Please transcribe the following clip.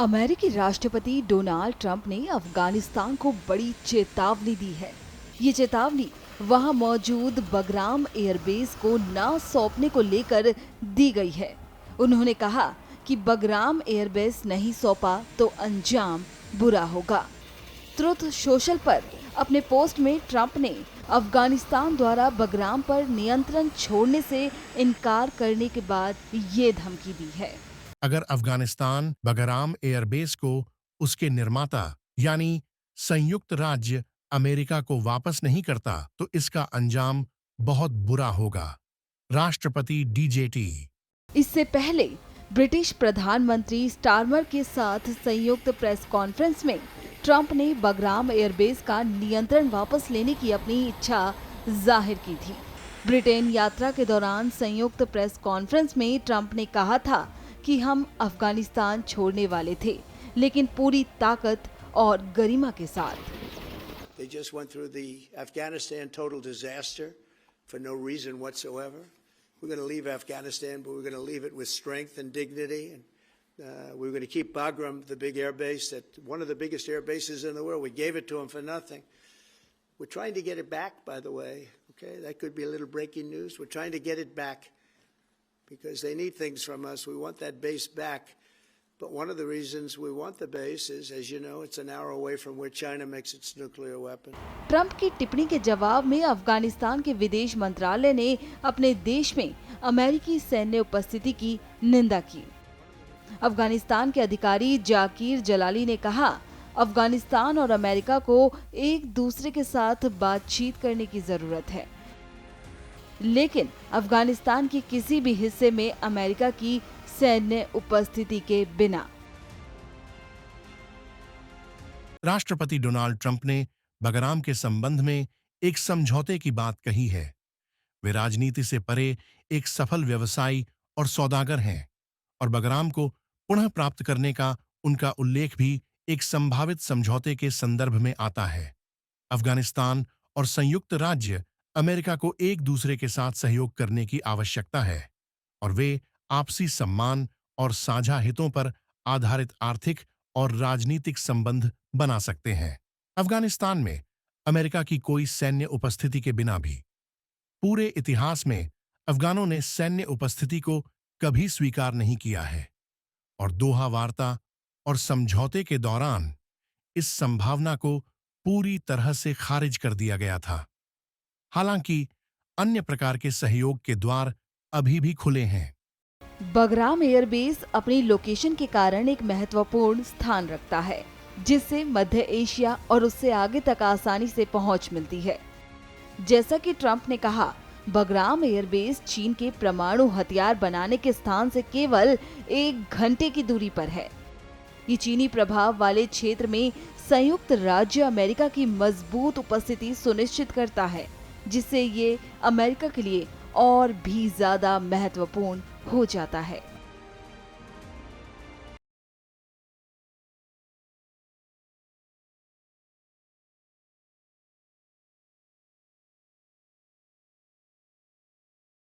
अमेरिकी राष्ट्रपति Donald Trump ने अफगानिस्तान को बड़ी चेतावनी दी है। ये चेतावनी वहां मौजूद बगराम एयरबेस को न सौंपने को लेकर दी गई है। उन्होंने कहा कि बगराम एयरबेस नहीं सौंपा तो अंजाम बुरा होगा। ट्रुथ सोशल पर अपने पोस्ट में ट्रंप ने अफगानिस्तान द्वारा बगराम पर नियंत्रण छोड़ने से इनकार करने के बाद ये धमकी दी है। अगर अफगानिस्तान बगराम एयरबेस को उसके निर्माता यानी संयुक्त राज्य अमेरिका को वापस नहीं करता तो इसका अंजाम बहुत बुरा होगा। राष्ट्रपति डीजेटी। इससे पहले ब्रिटिश प्रधानमंत्री स्टारमर के साथ संयुक्त प्रेस कॉन्फ्रेंस में ट्रंप ने बगराम एयरबेस का नियंत्रण वापस लेने की अपनी इच्छा जाहिर की थी। ब्रिटेन यात्रा के दौरान संयुक्त प्रेस कॉन्फ्रेंस में ट्रंप ने कहा था कि हम अफगानिस्तान छोड़ने वाले थे, लेकिन पूरी ताकत और गरिमा के साथ। They just went through the Afghanistan total disaster for no reason whatsoever. We're going to leave Afghanistan, but we're going to leave it with strength and dignity. And we're going to keep Bagram, the big air base, one of the biggest air bases in the world. We gave it to them for nothing. We're trying to get it back, by the way. Okay, that could be a little breaking news. We're trying to get it back because they need things from us. We want that base back. But one of the reasons we want the base is, as you know, it's an hour away from where China makes its nuclear weapon. Trump की टिप्पणी के जवाब में अफगानिस्तान के विदेश मंत्रालय ने अपने देश में अमेरिकी सैन्य उपस्थिति की निंदा की। अफगानिस्तान के अधिकारी जाकिर जलाली ने कहा, अफगानिस्तान और अमेरिका को एक दूसरे के साथ बातचीत करने की जरूरत है, लेकिन अफगानिस्तान के किसी भी हिस्से में अमेरिका की सैन्य उपस्थिति के बिना। राष्ट्रपति डोनाल्ड ट्रंप ने बगराम के संबंध में एक समझौते की बात कही है। वे राजनीति से परे एक सफल व्यवसायी और सौदागर हैं और बगराम को पुनः प्राप्त करने का उनका उल्लेख भी एक संभावित समझौते के संदर्भ में आता है। अफगानिस्तान और संयुक्त राज्य अमेरिका को एक दूसरे के साथ सहयोग करने की आवश्यकता है और वे आपसी सम्मान और साझा हितों पर आधारित आर्थिक और राजनीतिक संबंध बना सकते हैं। अफगानिस्तान में अमेरिका की कोई सैन्य उपस्थिति के बिना भी पूरे इतिहास में अफगानों ने सैन्य उपस्थिति को कभी स्वीकार नहीं किया है और दोहा वार्ता और समझौते के दौरान इस संभावना को पूरी तरह से खारिज कर दिया गया था। हालांकि अन्य प्रकार के सहयोग के द्वार अभी भी खुले हैं। बगराम एयरबेस अपनी लोकेशन के कारण एक महत्वपूर्ण स्थान रखता है, जिससे मध्य एशिया और उससे आगे तक आसानी से पहुंच मिलती है। जैसा कि ट्रंप ने कहा, बगराम एयरबेस चीन के परमाणु हथियार बनाने के स्थान से केवल 1 घंटे की दूरी पर है। ये चीनी प्रभाव वाले क्षेत्र में संयुक्त राज्य अमेरिका की मजबूत उपस्थिति सुनिश्चित करता है, जिससे ये अमेरिका के लिए और भी ज्यादा महत्वपूर्ण हो जाता है।